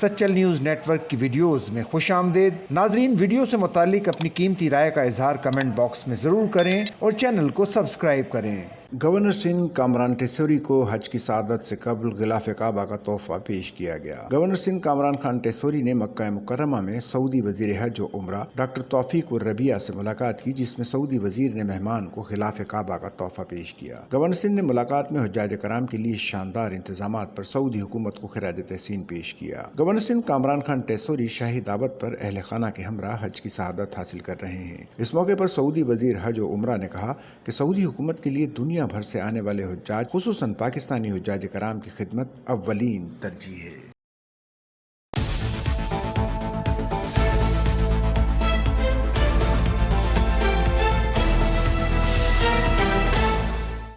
Sachal news net work کی videos میں خوش آمدید۔ ناظرین، ویڈیو سے متعلق اپنی قیمتی رائے کا اظہار کمنٹ باکس میں ضرور کریں اور چینل کو سبسکرائب کریں۔ گورنر سندھ کامران ٹیسوری کو حج کی سعادت سے قبل غلاف کعبہ کا تحفہ پیش کیا گیا۔ گورنر سندھ کامران خان ٹیسوری نے مکہ مکرمہ میں سعودی وزیر حج و عمرہ ڈاکٹر توفیق الربیہ سے ملاقات کی، جس میں سعودی وزیر نے مہمان کو غلاف کعبہ کا تحفہ پیش کیا۔ گورنر سندھ نے ملاقات میں حجاج کرام کے لیے شاندار انتظامات پر سعودی حکومت کو خراج تحسین پیش کیا۔ گورنر سندھ کامران خان ٹیسوری شاہی دعوت پر اہل خانہ کے ہمراہ حج کی سعادت حاصل کر رہے ہیں۔ اس موقع پر سعودی وزیر حج و عمرہ نے کہا کہ سعودی حکومت کے لیے دنیا بھر سے آنے والے حجاج، خصوصاً پاکستانی حجاج کرام کی خدمت اولین ترجیح ہے۔